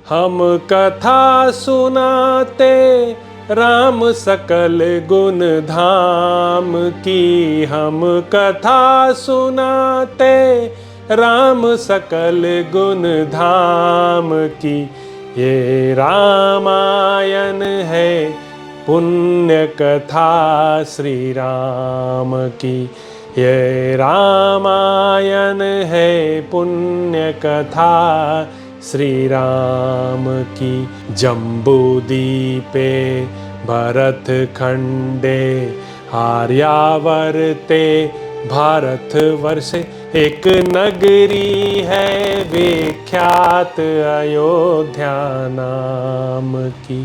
हम कथा सुनाते राम सकल गुण धाम की। हम कथा सुनाते राम सकल गुण धाम की। ये रामायण है पुण्य कथा श्री राम की। ये रामायण है पुण्य कथा श्री राम की। जम्बूदीपे भरत खंडे आर्यावर्ते भारतवर्षे एक नगरी है विख्यात अयोध्या नाम की।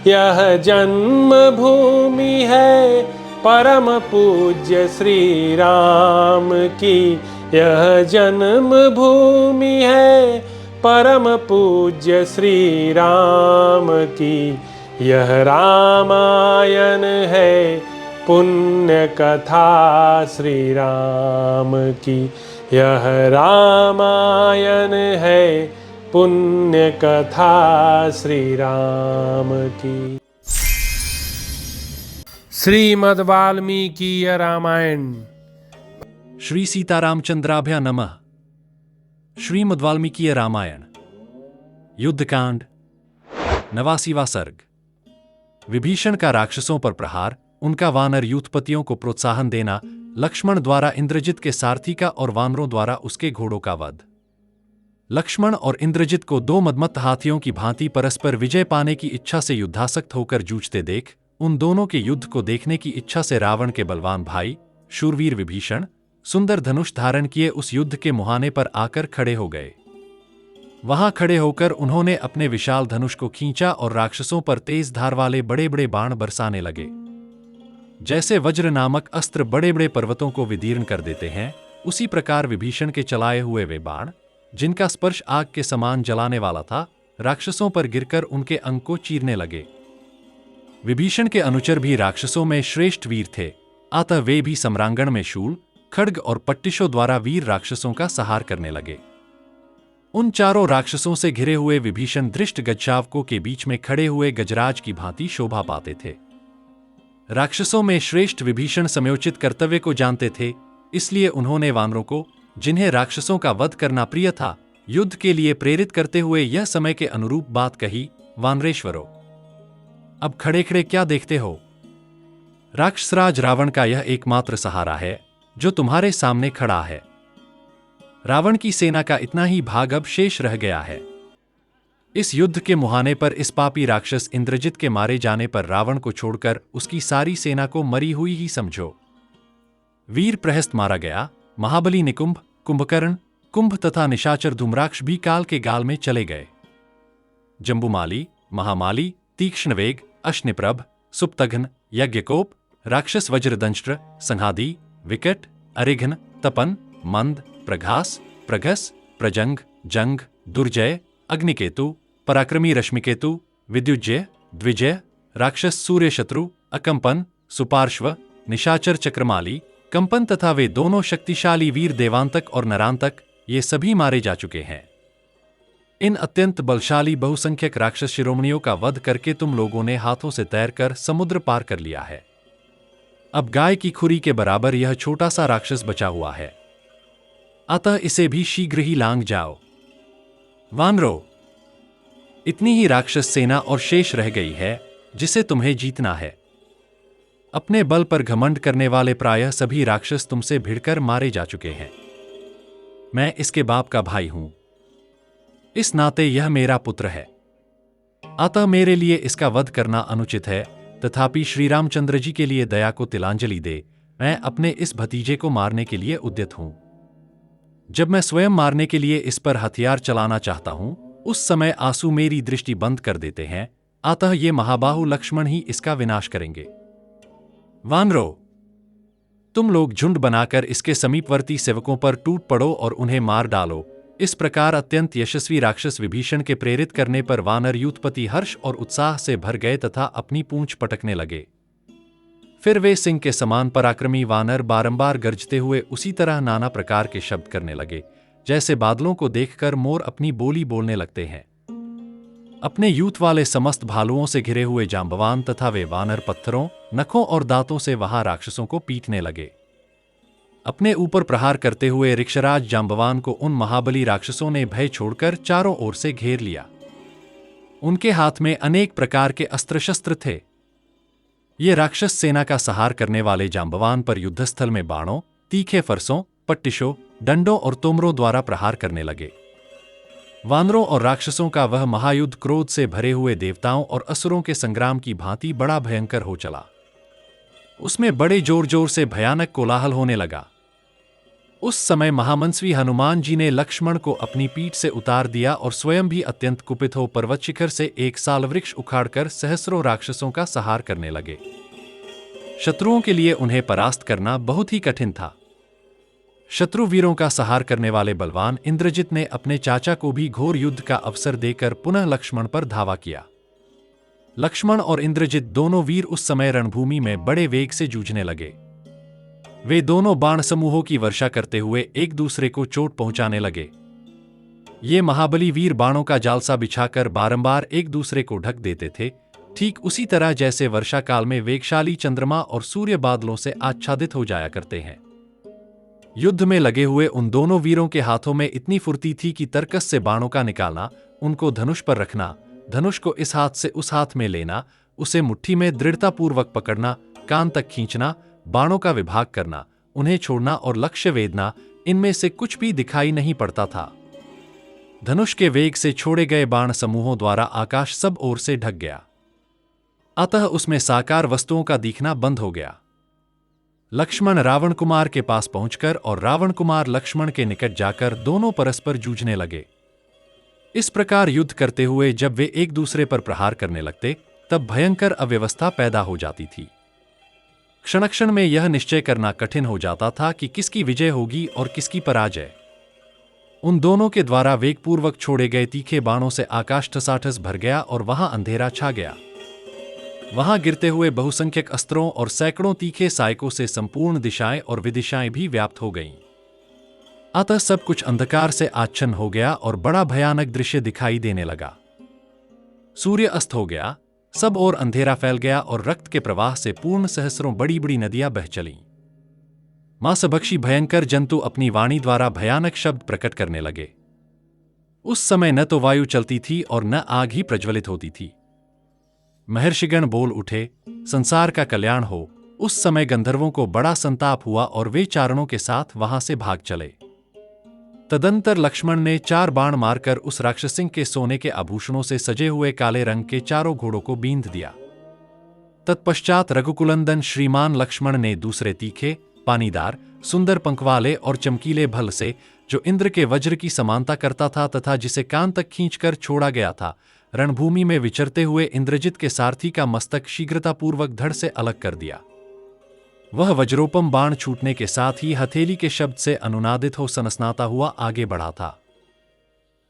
यह जन्म भूमि है परम पूज्य श्री राम की। यह जन्म भूमि है परम पूज्य श्री राम की। यह रामायण है पुण्य कथा श्री राम की। यह रामायण है पुण्य कथा श्री राम की। श्रीमद् वाल्मीकि रामायण। श्री सीतारामचंद्राभ्या नमः। श्रीमद् वाल्मीकि रामायण युद्धकांड 89वां सर्ग। विभीषण का राक्षसों पर प्रहार, उनका वानर यूथपतियों को प्रोत्साहन देना, लक्ष्मण द्वारा इंद्रजित के सारथी का और वानरों द्वारा उसके घोड़ों का वध। लक्ष्मण और इंद्रजित को दो मदमत्त हाथियों की भांति परस्पर विजय पाने की इच्छा से युद्धासक्त होकर जूझते देख, उन दोनों के युद्ध को देखने की इच्छा से रावण के बलवान भाई शूरवीर विभीषण सुंदर धनुष धारण किए उस युद्ध के मुहाने पर आकर खड़े हो गए। वहां खड़े होकर उन्होंने अपने विशाल धनुष को खींचा और राक्षसों पर तेज धार वाले बड़े बड़े बाण बरसाने लगे। जैसे वज्र नामक अस्त्र बड़े बड़े पर्वतों को विदीर्ण कर देते हैं, उसी प्रकार विभीषण के चलाए हुए वे बाण, जिनका स्पर्श आग के समान जलाने वाला था, राक्षसों पर गिरकर उनके अंग को चीरने लगे। विभीषण के अनुचर भी राक्षसों में श्रेष्ठ वीर थे, अतः वे भी सम्रांगण में शूल, खड्ग और पट्टिशों द्वारा वीर राक्षसों का सहार करने लगे। उन चारों राक्षसों से घिरे हुए विभीषण धृष्ट गजशावकों के बीच में खड़े हुए गजराज की भांति शोभा पाते थे। राक्षसों में श्रेष्ठ विभीषण समयोचित कर्तव्य को जानते थे, इसलिए उन्होंने वानरों को, जिन्हें राक्षसों का वध करना प्रिय था, युद्ध के लिए प्रेरित करते हुए यह समय के अनुरूप बात कही, वानरेश्वरों, अब खड़े खड़े क्या देखते हो? राक्षसराज रावण का यह एकमात्र सहारा है जो तुम्हारे सामने खड़ा है। रावण की सेना का इतना ही भाग अब शेष रह गया है। इस युद्ध के मुहाने पर इस पापी राक्षस इंद्रजित के मारे जाने पर रावण को छोड़कर उसकी सारी सेना को मरी हुई ही समझो। वीर प्रहस्त मारा गया, महाबली निकुंभ, कुंभकर्ण, कुंभ तथा निशाचर धूम्राक्ष भी काल के गाल में चले गए। जंबुमाली, महामाली, तीक्ष्णवेग, अश्निप्रभ, सुप्तघ्न, यज्ञकोप, राक्षस वज्रदंष्ट्र, संहादी, विकट, अरिघ्न, तपन, मंद, प्रघास, प्रघस, प्रजंग, जंग, दुर्जय, अग्निकेतु, पराक्रमी रश्मिकेतु, विद्युज्य, द्विजय, राक्षस सूर्य शत्रु, अकंपन, सुपार्श्व, निशाचर चक्रमाली, कंपन तथा वे दोनों शक्तिशाली वीर देवांतक और नरांतक, ये सभी मारे जा चुके हैं। इन अत्यंत बलशाली बहुसंख्यक राक्षस शिरोमणियों का वध करके तुम लोगों ने हाथों से तैरकर समुद्र पार कर लिया है। अब गाय की खुरी के बराबर यह छोटा सा राक्षस बचा हुआ है, अतः इसे भी शीघ्र ही लांघ जाओ। वानरों, इतनी ही राक्षस सेना और शेष रह गई है जिसे तुम्हें जीतना है। अपने बल पर घमंड करने वाले प्रायः सभी राक्षस तुमसे भिड़कर मारे जा चुके हैं। मैं इसके बाप का भाई हूं, इस नाते यह मेरा पुत्र है, अतः मेरे लिए इसका वध करना अनुचित है। तथापि श्री रामचंद्र जी के लिए दया को तिलांजलि दे, मैं अपने इस भतीजे को मारने के लिए उद्यत हूं। जब मैं स्वयं मारने के लिए इस पर हथियार चलाना चाहता हूं, उस समय आंसू मेरी दृष्टि बंद कर देते हैं, अतः ये महाबाहु लक्ष्मण ही इसका विनाश करेंगे। वानरों, तुम लोग झुंड बनाकर इसके समीपवर्ती सेवकों पर टूट पड़ो और उन्हें मार डालो। इस प्रकार अत्यंत यशस्वी राक्षस विभीषण के प्रेरित करने पर वानर यूथपति हर्ष और उत्साह से भर गए तथा अपनी पूंछ पटकने लगे। फिर वे सिंह के समान पराक्रमी वानर बारंबार गरजते हुए उसी तरह नाना प्रकार के शब्द करने लगे, जैसे बादलों को देखकर मोर अपनी बोली बोलने लगते हैं। अपने यूथ वाले समस्त भालुओं से घिरे हुए जांबवान तथा वे वानर पत्थरों, नखों और दांतों से वहां राक्षसों को पीटने लगे। अपने ऊपर प्रहार करते हुए ऋक्षराज जांबवान को उन महाबली राक्षसों ने भय छोड़कर चारों ओर से घेर लिया। उनके हाथ में अनेक प्रकार के अस्त्र शस्त्र थे। ये राक्षस सेना का सहार करने वाले जांबवान पर युद्धस्थल में बाणों, तीखे फरसों, पट्टिशों, डंडों और तोमरों द्वारा प्रहार करने लगे। वानरों और राक्षसों का वह महायुद्ध क्रोध से भरे हुए देवताओं और असुरों के संग्राम की भांति बड़ा भयंकर हो चला। उसमें बड़े जोर जोर से भयानक कोलाहल होने लगा। उस समय महामंस्वी हनुमान जी ने लक्ष्मण को अपनी पीठ से उतार दिया और स्वयं भी अत्यंत कुपित हो पर्वत शिखर से एक साल वृक्ष उखाड़कर सहस्रों राक्षसों का संहार करने लगे। शत्रुओं के लिए उन्हें परास्त करना बहुत ही कठिन था। शत्रु वीरों का संहार करने वाले बलवान इंद्रजित ने अपने चाचा को भी घोर युद्ध का अवसर देकर पुनः लक्ष्मण पर धावा किया। लक्ष्मण और इंद्रजित दोनों वीर उस समय रणभूमि में बड़े वेग से जूझने लगे। वे दोनों बाण समूहों की वर्षा करते हुए एक दूसरे को चोट पहुंचाने लगे। ये महाबली वीर बाणों का जालसा बिछाकर बारंबार एक दूसरे को ढक देते थे, ठीक उसी तरह जैसे वर्षा काल में वेगशाली चंद्रमा और सूर्य बादलों से आच्छादित हो जाया करते हैं। युद्ध में लगे हुए उन दोनों वीरों के हाथों में इतनी फुर्ती थी कि तरकस से बाणों का निकालना, उनको धनुष पर रखना, धनुष को इस हाथ से उस हाथ में लेना, उसे मुट्ठी में दृढ़तापूर्वक पकड़ना, कान तक खींचना, बाणों का विभाग करना, उन्हें छोड़ना और लक्ष्य वेधना, इनमें से कुछ भी दिखाई नहीं पड़ता था। धनुष के वेग से छोड़े गए बाण समूहों द्वारा आकाश सब ओर से ढक गया। अतः उसमें साकार वस्तुओं का दिखना बंद हो गया। लक्ष्मण रावण कुमार के पास पहुंचकर और रावण कुमार लक्ष्मण के निकट जाकर दोनों परस्पर जूझने लगे। इस प्रकार युद्ध करते हुए जब वे एक दूसरे पर प्रहार करने लगते, तब भयंकर अव्यवस्था पैदा हो जाती थी। क्षण क्षण में यह निश्चय करना कठिन हो जाता था कि किसकी विजय होगी और किसकी पराजय। उन दोनों के द्वारा वेगपूर्वक छोड़े गए तीखे बाणों से आकाश ठसाठस भर गया और वहां अंधेरा छा गया। वहां गिरते हुए बहुसंख्यक अस्त्रों और सैकड़ों तीखे सायकों से संपूर्ण दिशाएं और विदिशाएं भी व्याप्त हो गईं। अतः सब कुछ अंधकार से आच्छन्न हो गया और बड़ा भयानक दृश्य दिखाई देने लगा। सूर्य अस्त हो गया, सब ओर अंधेरा फैल गया और रक्त के प्रवाह से पूर्ण सहस्रों बड़ी बड़ी नदियां बह चलीं। मांसभक्षी भयंकर जंतु अपनी वाणी द्वारा भयानक शब्द प्रकट करने लगे। उस समय न तो वायु चलती थी और न आग ही प्रज्वलित होती थी। महर्षिगण बोल उठे, संसार का कल्याण हो। उस समय गंधर्वों को बड़ा संताप हुआ और वे चारणों के साथ वहां से भाग चले। तदंतर लक्ष्मण ने 4 बाण मारकर उस राक्षसिंह के सोने के आभूषणों से सजे हुए काले रंग के चारों घोड़ों को बींध दिया। तत्पश्चात रघुकुलंदन श्रीमान लक्ष्मण ने दूसरे तीखे, पानीदार, सुंदर पंख वाले और चमकीले भल से, जो इंद्र के वज्र की समानता करता था तथा जिसे कान तक खींचकर छोड़ा गया था, रणभूमि में विचरते हुए इंद्रजित के सारथी का मस्तक शीघ्रतापूर्वक धड़ से अलग कर दिया। वह वज्रोपम बाण छूटने के साथ ही हथेली के शब्द से अनुनादित हो सनसनाता हुआ आगे बढ़ा था।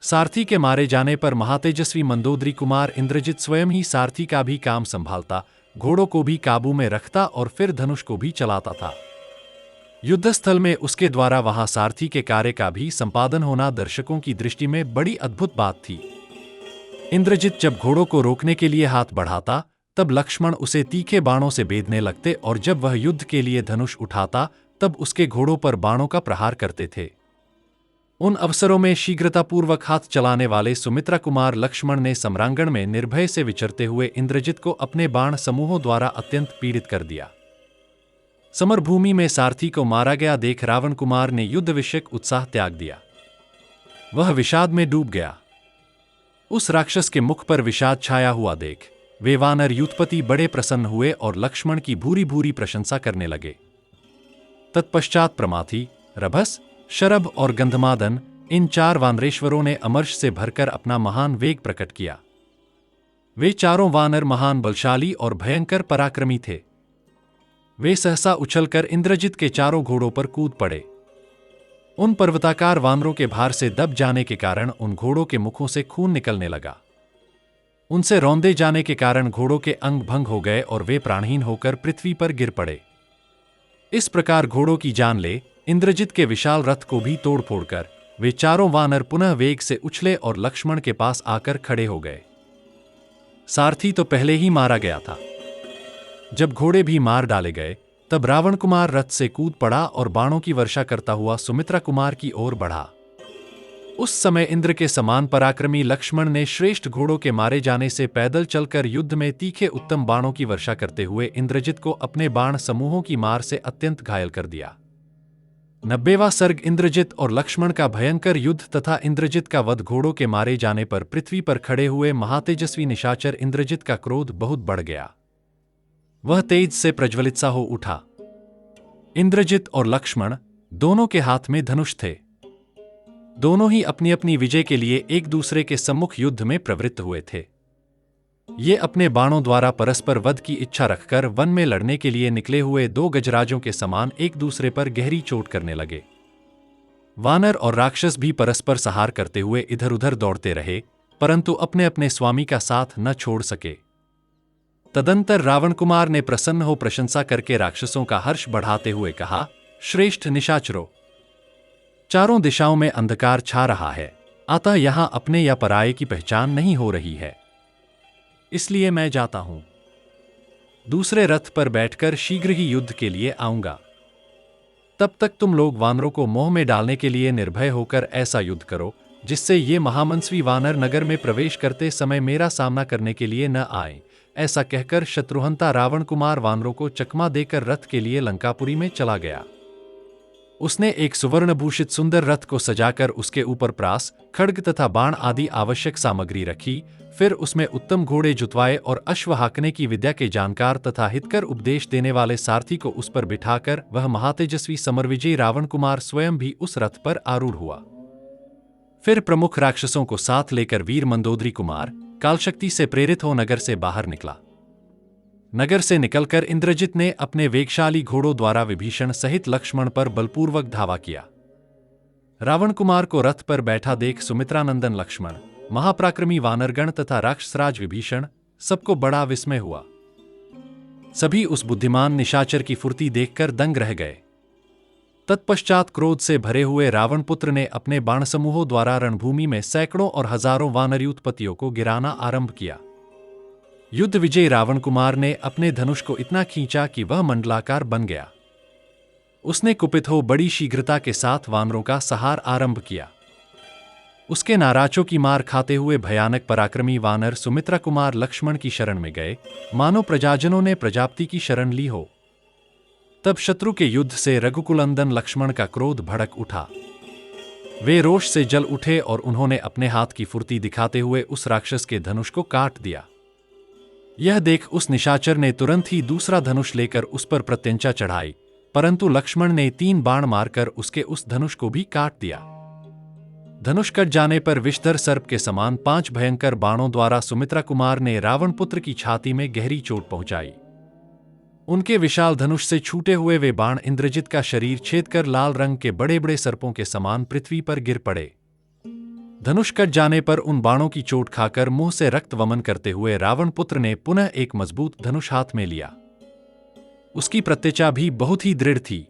सारथी के मारे जाने पर महातेजस्वी मंदोदरी कुमार इंद्रजित स्वयं ही सारथी का भी काम संभालता, घोड़ों को भी काबू में रखता और फिर धनुष को भी चलाता था। युद्धस्थल में उसके द्वारा वहां सारथी के कार्य का भी संपादन होना दर्शकों की दृष्टि में बड़ी अद्भुत बात थी। इंद्रजित जब घोड़ों को रोकने के लिए हाथ बढ़ाता, तब लक्ष्मण उसे तीखे बाणों से बेधने लगते और जब वह युद्ध के लिए धनुष उठाता, तब उसके घोड़ों पर बाणों का प्रहार करते थे। उन अवसरों में शीघ्रतापूर्वक हाथ चलाने वाले सुमित्रा कुमार लक्ष्मण ने सम्रांगण में निर्भय से विचरते हुए इंद्रजित को अपने बाण समूहों द्वारा अत्यंत पीड़ित कर दिया। समरभूमि में सारथी को मारा गया देख रावण कुमार ने युद्ध विषयक उत्साह त्याग दिया। वह विषाद में डूब गया। उस राक्षस के मुख पर विषाद छाया हुआ देख वे वानर युद्धपति बड़े प्रसन्न हुए और लक्ष्मण की भूरी भूरी प्रशंसा करने लगे। तत्पश्चात प्रमाथी, रभस, शरभ और गंधमादन, इन 4 वानरेश्वरों ने अमर्ष से भरकर अपना महान वेग प्रकट किया। वे चारों वानर महान बलशाली और भयंकर पराक्रमी थे। वे सहसा उछलकर इंद्रजित के चारों घोड़ों पर कूद पड़े। उन पर्वताकार वानरों के भार से दब जाने के कारण उन घोड़ों के मुखों से खून निकलने लगा। उनसे रौंदे जाने के कारण घोड़ों के अंग भंग हो गए और वे प्राणहीन होकर पृथ्वी पर गिर पड़े। इस प्रकार घोड़ों की जान ले इंद्रजित के विशाल रथ को भी तोड़ फोड़कर वे चारों वानर पुनः वेग से उछले और लक्ष्मण के पास आकर खड़े हो गए। सारथी तो पहले ही मारा गया था। जब घोड़े भी मार डाले गए, तब रावण कुमार रथ से कूद पड़ा और बाणों की वर्षा करता हुआ सुमित्रा कुमार की ओर बढ़ा। उस समय इंद्र के समान पराक्रमी लक्ष्मण ने श्रेष्ठ घोड़ों के मारे जाने से पैदल चलकर युद्ध में तीखे उत्तम बाणों की वर्षा करते हुए इंद्रजित को अपने बाण समूहों की मार से अत्यंत घायल कर दिया। 90वां सर्ग इंद्रजित और लक्ष्मण का भयंकर युद्ध तथा इंद्रजित का वध। घोड़ों के मारे जाने पर पृथ्वी पर खड़े हुए महातेजस्वी निशाचर इंद्रजित का क्रोध बहुत बढ़ गया। वह तेज से प्रज्वलित सा हो उठा। इंद्रजित और लक्ष्मण दोनों के हाथ में धनुष थे। दोनों ही अपनी अपनी विजय के लिए एक दूसरे के सम्मुख युद्ध में प्रवृत्त हुए थे। ये अपने बाणों द्वारा परस्पर वध की इच्छा रखकर वन में लड़ने के लिए निकले हुए दो गजराजों के समान एक दूसरे पर गहरी चोट करने लगे। वानर और राक्षस भी परस्पर सहार करते हुए इधर उधर दौड़ते रहे, परंतु अपने अपने स्वामी का साथ न छोड़ सके। तदंतर रावण कुमार ने प्रसन्न हो प्रशंसा करके राक्षसों का हर्ष बढ़ाते हुए कहा, श्रेष्ठ निशाचरों, चारों दिशाओं में अंधकार छा रहा है, अतः यहां अपने या पराये की पहचान नहीं हो रही है, इसलिए मैं जाता हूं। दूसरे रथ पर बैठकर शीघ्र ही युद्ध के लिए आऊंगा। तब तक तुम लोग वानरों को मोह में डालने के लिए निर्भय होकर ऐसा युद्ध करो जिससे ये महामनस्वी वानर नगर में प्रवेश करते समय मेरा सामना करने के लिए न आए। ऐसा कहकर शत्रुहंता रावण कुमार वानरों को चकमा देकर रथ के लिए लंकापुरी में चला गया। उसने एक सुवर्णभूषित सुंदर रथ को सजाकर उसके ऊपर प्रास, खड्ग तथा बाण आदि आवश्यक सामग्री रखी। फिर उसमें उत्तम घोड़े जुतवाए और अश्व हाँकने की विद्या के जानकार तथा हितकर उपदेश देने वाले सारथी को उस पर बिठाकर वह महातेजस्वी समरविजयी रावण कुमार स्वयं भी उस रथ पर आरूढ़ हुआ। फिर प्रमुख राक्षसों को साथ लेकर वीर मंदोदरी कुमार कालशक्ति से प्रेरित हो नगर से बाहर निकला। नगर से निकलकर इंद्रजित ने अपने वेगशाली घोड़ों द्वारा विभीषण सहित लक्ष्मण पर बलपूर्वक धावा किया। रावण कुमार को रथ पर बैठा देख सुमित्रानंदन लक्ष्मण, महापराक्रमी वानरगण तथा राक्षसराज विभीषण सबको बड़ा विस्मय हुआ। सभी उस बुद्धिमान निशाचर की फुर्ती देखकर दंग रह गए। तत्पश्चात क्रोध से भरे हुए रावण पुत्र ने अपने बाण समूहों द्वारा रणभूमि में सैकड़ों और हजारों वानरयूथपतियों को गिराना आरंभ किया। युद्ध विजयी रावण कुमार ने अपने धनुष को इतना खींचा कि वह मंडलाकार बन गया। उसने कुपित हो बड़ी शीघ्रता के साथ वानरों का संहार आरंभ किया। उसके नाराजों की मार खाते हुए भयानक पराक्रमी वानर सुमित्रा कुमार लक्ष्मण की शरण में गए, मानो प्रजाजनों ने प्रजापति की शरण ली हो। तब शत्रु के युद्ध से रघुकुलंदन लक्ष्मण का क्रोध भड़क उठा। वे रोष से जल उठे और उन्होंने अपने हाथ की फुर्ती दिखाते हुए उस राक्षस के धनुष को काट दिया। यह देख उस निशाचर ने तुरंत ही दूसरा धनुष लेकर उस पर प्रत्यंचा चढ़ाई, परंतु लक्ष्मण ने 3 बाण मारकर उसके उस धनुष को भी काट दिया। धनुष कट जाने पर विषधर सर्प के समान 5 भयंकर बाणों द्वारा सुमित्रा कुमार ने रावण पुत्र की छाती में गहरी चोट पहुंचाई। उनके विशाल धनुष से छूटे हुए वे बाण इंद्रजित का शरीर छेदकर लाल रंग के बड़े बड़े सर्पों के समान पृथ्वी पर गिर पड़े। धनुष कट जाने पर उन बाणों की चोट खाकर मुंह से रक्त वमन करते हुए रावण पुत्र ने पुनः एक मजबूत धनुष हाथ में लिया। उसकी प्रत्यचा भी बहुत ही दृढ़ थी।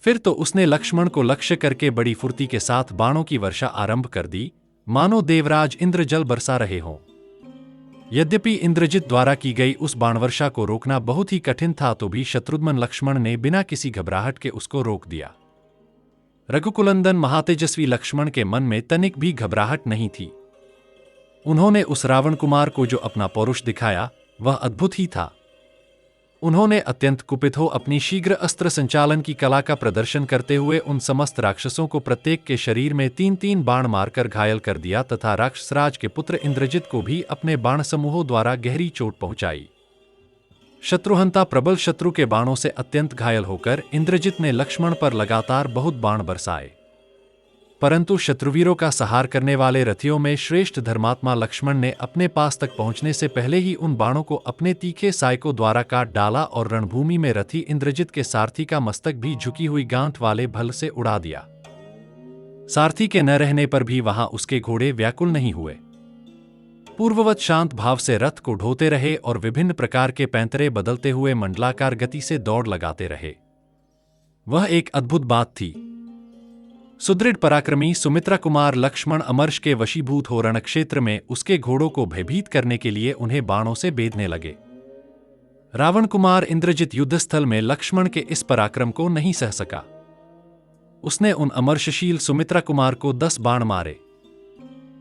फिर तो उसने लक्ष्मण को लक्ष्य करके बड़ी फुर्ती के साथ बाणों की वर्षा आरंभ कर दी, मानो देवराज इंद्र जल बरसा रहे हों। यद्यपि इंद्रजित द्वारा की गई उस बाणवर्षा को रोकना बहुत ही कठिन था, तो भी शत्रुघ्न लक्ष्मण ने बिना किसी घबराहट के उसको रोक दिया। रघुकुलंदन महातेजस्वी लक्ष्मण के मन में तनिक भी घबराहट नहीं थी। उन्होंने उस रावण कुमार को जो अपना पौरुष दिखाया वह अद्भुत ही था। उन्होंने अत्यंत कुपित हो अपनी शीघ्र अस्त्र संचालन की कला का प्रदर्शन करते हुए उन समस्त राक्षसों को प्रत्येक के शरीर में 3-3 बाण मारकर घायल कर दिया तथा राक्षसराज के पुत्र इंद्रजित को भी अपने बाण समूहों द्वारा गहरी चोट पहुंचाई। शत्रुहंता प्रबल शत्रु के बाणों से अत्यंत घायल होकर इंद्रजित ने लक्ष्मण पर लगातार बहुत बाण बरसाए, परंतु शत्रुवीरों का संहार करने वाले रथियों में श्रेष्ठ धर्मात्मा लक्ष्मण ने अपने पास तक पहुंचने से पहले ही उन बाणों को अपने तीखे सायकों द्वारा काट डाला और रणभूमि में रथी इंद्रजित के सारथी का मस्तक भी झुकी हुई गांठ वाले भल से उड़ा दिया। सारथी के न रहने पर भी वहां उसके घोड़े व्याकुल नहीं हुए। पूर्ववत शांत भाव से रथ को ढोते रहे और विभिन्न प्रकार के पैंतरे बदलते हुए मंडलाकार गति से दौड़ लगाते रहे। वह एक अद्भुत बात थी। सुदृढ़ पराक्रमी सुमित्रा कुमार लक्ष्मण अमर्ष के वशीभूत हो रणक्षेत्र में उसके घोड़ों को भयभीत करने के लिए उन्हें बाणों से बेधने लगे। रावण कुमार इंद्रजित युद्धस्थल में लक्ष्मण के इस पराक्रम को नहीं सह सका। उसने उन अमर्षशील सुमित्रा कुमार को 10 बाण मारे।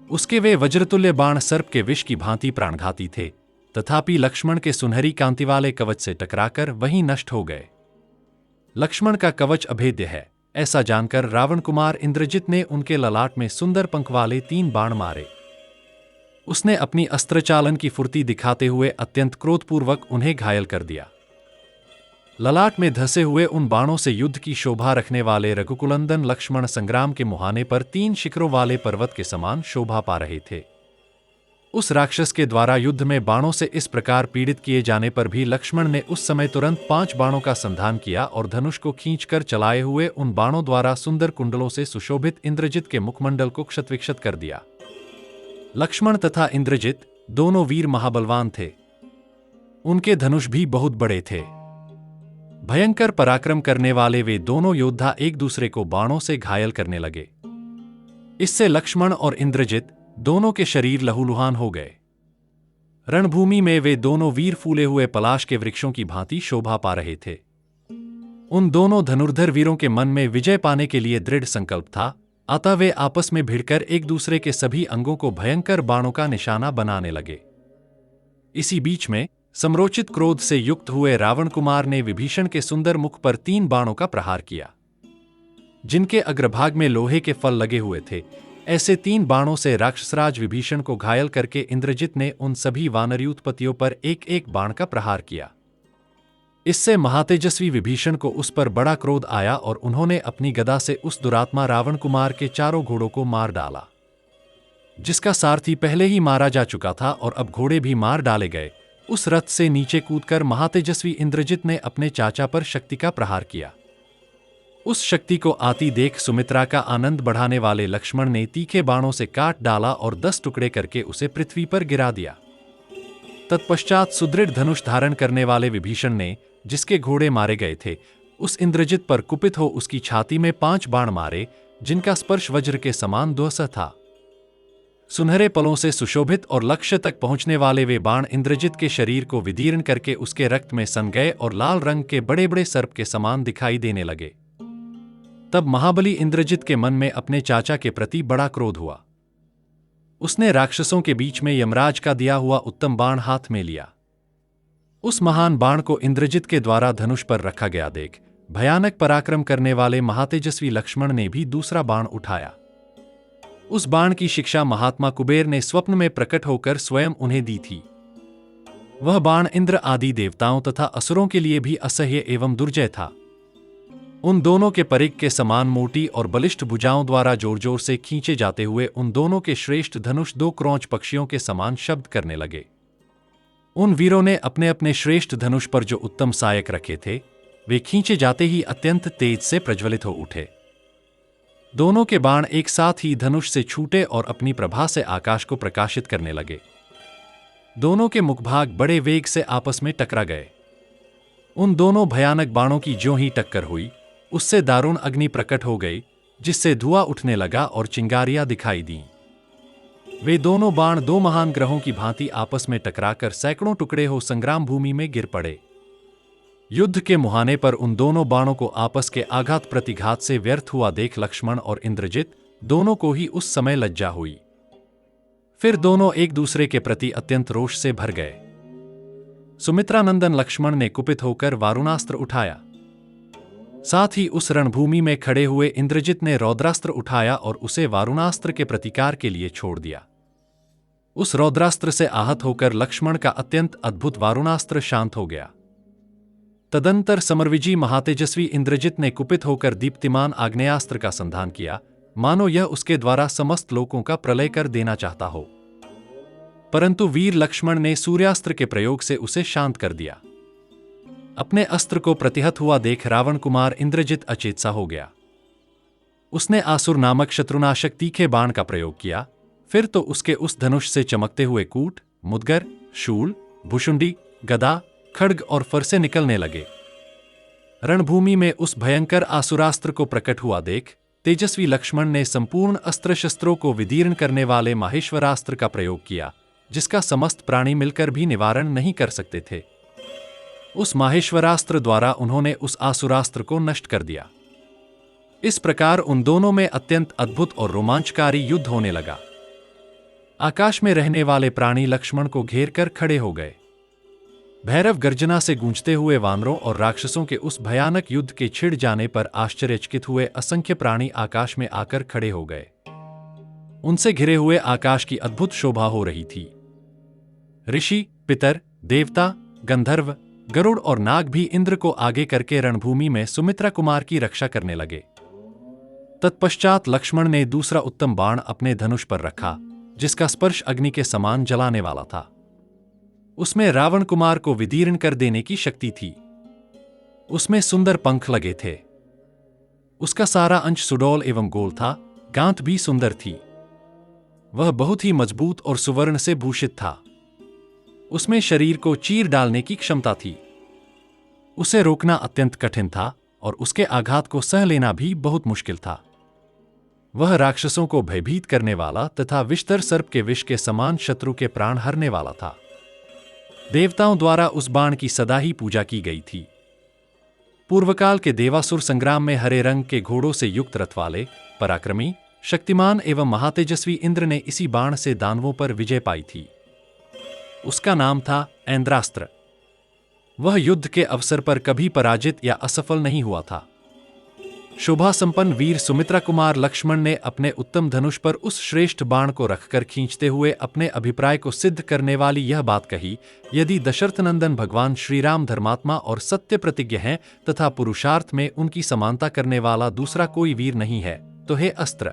उसके वे वज्रतुल्य बाण सर्प के विष की भांति प्राणघाती थे, तथापि लक्ष्मण के सुनहरी कांति वाले कवच से टकराकर वहीं नष्ट हो गए। लक्ष्मण का कवच अभेद्य है, ऐसा जानकर रावण कुमार इंद्रजित ने उनके ललाट में सुंदर पंख वाले 3 बाण मारे। उसने अपनी अस्त्रचालन की फुर्ती दिखाते हुए अत्यंत क्रोधपूर्वक उन्हें घायल कर दिया। ललाट में धसे हुए उन बाणों से युद्ध की शोभा रखने वाले रघुकुलंदन लक्ष्मण संग्राम के मुहाने पर 3 शिखरों वाले पर्वत के समान शोभा पा रहे थे। उस राक्षस के द्वारा युद्ध में बाणों से इस प्रकार पीड़ित किए जाने पर भी लक्ष्मण ने उस समय तुरंत 5 बाणों का संधान किया और धनुष को खींचकर चलाए हुए उन बाणों द्वारा सुंदर कुंडलों से सुशोभित इंद्रजित के मुखमंडल को क्षतविक्षत कर दिया। लक्ष्मण तथा इंद्रजित दोनों वीर महाबलवान थे। उनके धनुष भी बहुत बड़े थे। भयंकर पराक्रम करने वाले वे दोनों योद्धा एक दूसरे को बाणों से घायल करने लगे। इससे लक्ष्मण और इंद्रजित दोनों के शरीर लहूलुहान हो गए। रणभूमि में वे दोनों वीर फूले हुए पलाश के वृक्षों की भांति शोभा पा रहे थे। उन दोनों धनुर्धर वीरों के मन में विजय पाने के लिए दृढ़ संकल्प था, अतः वे आपस में भिड़कर एक दूसरे के सभी अंगों को भयंकर बाणों का निशाना बनाने लगे। इसी बीच में समरोचित क्रोध से युक्त हुए रावण कुमार ने विभीषण के सुंदर मुख पर 3 बाणों का प्रहार किया, जिनके अग्रभाग में लोहे के फल लगे हुए थे। ऐसे 3 बाणों से राक्षसराज विभीषण को घायल करके इंद्रजित ने उन सभी वानरयूथपतियों पर एक एक बाण का प्रहार किया। इससे महातेजस्वी विभीषण को उस पर बड़ा क्रोध आया और उन्होंने अपनी गदा से उस दुरात्मा रावण कुमार के 4 घोड़ों को मार डाला, जिसका सारथी पहले ही मारा जा चुका था और अब घोड़े भी मार डाले गए। उस रथ से नीचे कूदकर महातेजस्वी इंद्रजित ने अपने चाचा पर शक्ति का प्रहार किया। उस शक्ति को आती देख सुमित्रा का आनंद बढ़ाने वाले लक्ष्मण ने तीखे बाणों से काट डाला और 10 टुकड़े करके उसे पृथ्वी पर गिरा दिया। तत्पश्चात सुदृढ़ धनुष धारण करने वाले विभीषण ने, जिसके घोड़े मारे गए थे, उस इंद्रजित पर कुपित हो उसकी छाती में 5 बाण मारे, जिनका स्पर्श वज्र के समान दुस्सह था। सुनहरे पलों से सुशोभित और लक्ष्य तक पहुंचने वाले वे बाण इंद्रजित के शरीर को विदीर्ण करके उसके रक्त में सन गए और लाल रंग के बड़े बड़े सर्प के समान दिखाई देने लगे। तब महाबली इंद्रजित के मन में अपने चाचा के प्रति बड़ा क्रोध हुआ। उसने राक्षसों के बीच में यमराज का दिया हुआ उत्तम बाण हाथ में लिया। उस महान बाण को इंद्रजित के द्वारा धनुष पर रखा गया देख भयानक पराक्रम करने वाले महातेजस्वी लक्ष्मण ने भी दूसरा बाण उठाया। उस बाण की शिक्षा महात्मा कुबेर ने स्वप्न में प्रकट होकर स्वयं उन्हें दी थी। वह बाण इंद्र आदि देवताओं तथा असुरों के लिए भी असह्य एवं दुर्जय था। उन दोनों के परिघ के समान मोटी और बलिष्ठ भुजाओं द्वारा जोर जोर से खींचे जाते हुए उन दोनों के श्रेष्ठ धनुष 2 क्रौंच पक्षियों के समान शब्द करने लगे। उन वीरों ने अपने अपने श्रेष्ठ धनुष पर जो उत्तम सहायक रखे थे, वे खींचे जाते ही अत्यंत तेज से प्रज्वलित हो उठे। दोनों के बाण एक साथ ही धनुष से छूटे और अपनी प्रभा से आकाश को प्रकाशित करने लगे। दोनों के मुखभाग बड़े वेग से आपस में टकरा गए। उन दोनों भयानक बाणों की ज्यों ही टक्कर हुई, उससे दारुण अग्नि प्रकट हो गई, जिससे धुआं उठने लगा और चिंगारियां दिखाई दीं। वे दोनों बाण 2 महान ग्रहों की भांति आपस में टकराकर सैकड़ों टुकड़े हो संग्राम भूमि में गिर पड़े। युद्ध के मुहाने पर उन दोनों बाणों को आपस के आघात प्रतिघात से व्यर्थ हुआ देख लक्ष्मण और इंद्रजित दोनों को ही उस समय लज्जा हुई। फिर दोनों एक दूसरे के प्रति अत्यंत रोष से भर गए। सुमित्रानंदन लक्ष्मण ने कुपित होकर वारुणास्त्र उठाया। साथ ही उस रणभूमि में खड़े हुए इंद्रजित ने रौद्रास्त्र उठाया और उसे वारुणास्त्र के प्रतिकार के लिए छोड़ दिया। उस रौद्रास्त्र से आहत होकर लक्ष्मण का अत्यंत अद्भुत वारुणास्त्र शांत हो गया। तदंतर समरविजी महातेजस्वी इंद्रजित ने कुपित होकर दीप्तिमान आग्नेयास्त्र का संधान किया, मानो यह उसके द्वारा समस्त लोकों का प्रलय कर देना चाहता हो। परंतु वीर लक्ष्मण ने सूर्यास्त्र के प्रयोग से उसे शांत कर दिया। अपने अस्त्र को प्रतिहत हुआ देख रावण कुमार इंद्रजित अचेत सा हो गया। उसने आसुर नामक शत्रुनाशक तीखे बाण का प्रयोग किया। फिर तो उसके उस धनुष से चमकते हुए कूट, मुदगर, शूल, भुशुंडी, गदा, खड्ग और फरसे निकलने लगे। रणभूमि में उस भयंकर आसुरास्त्र को प्रकट हुआ देख तेजस्वी लक्ष्मण ने संपूर्ण अस्त्र शस्त्रों को विदीर्ण करने वाले माहेश्वरास्त्र का प्रयोग किया, जिसका समस्त प्राणी मिलकर भी निवारण नहीं कर सकते थे। उस माहेश्वरास्त्र द्वारा उन्होंने उस आसुरास्त्र को नष्ट कर दिया। इस प्रकार उन दोनों में अत्यंत अद्भुत और रोमांचकारी युद्ध होने लगा। आकाश में रहने वाले प्राणी लक्ष्मण को घेर कर खड़े हो गए। भैरव गर्जना से गूंजते हुए वानरों और राक्षसों के उस भयानक युद्ध के छिड़ जाने पर आश्चर्यचकित हुए असंख्य प्राणी आकाश में आकर खड़े हो गए। उनसे घिरे हुए आकाश की अद्भुत शोभा हो रही थी। ऋषि, पितर, देवता, गंधर्व, गरुड़ और नाग भी इंद्र को आगे करके रणभूमि में सुमित्रा कुमार की रक्षा करने लगे। तत्पश्चात लक्ष्मण ने दूसरा उत्तम बाण अपने धनुष पर रखा, जिसका स्पर्श अग्नि के समान जलाने वाला था। उसमें रावण कुमार को विदीर्ण कर देने की शक्ति थी। उसमें सुंदर पंख लगे थे। उसका सारा अंश सुडौल एवं गोल था, गांठ भी सुंदर थी। वह बहुत ही मजबूत और सुवर्ण से भूषित था। उसमें शरीर को चीर डालने की क्षमता थी। उसे रोकना अत्यंत कठिन था और उसके आघात को सह लेना भी बहुत मुश्किल था। वह राक्षसों को भयभीत करने वाला तथा विषधर सर्प के विष के समान शत्रु के प्राण हरने वाला था। देवताओं द्वारा उस बाण की सदा ही पूजा की गई थी। पूर्वकाल के देवासुर संग्राम में हरे रंग के घोड़ों से युक्त रथ वाले पराक्रमी, शक्तिमान एवं महातेजस्वी इंद्र ने इसी बाण से दानवों पर विजय पाई थी। उसका नाम था ऐन्द्रास्त्र। वह युद्ध के अवसर पर कभी पराजित या असफल नहीं हुआ था। शोभा संपन्न वीर सुमित्रा कुमार लक्ष्मण ने अपने उत्तम धनुष पर उस श्रेष्ठ बाण को रखकर खींचते हुए अपने अभिप्राय को सिद्ध करने वाली यह बात कही, यदि दशरथ नंदन भगवान श्रीराम धर्मात्मा और सत्य प्रतिज्ञ हैं तथा पुरुषार्थ में उनकी समानता करने वाला दूसरा कोई वीर नहीं है, तो हे अस्त्र,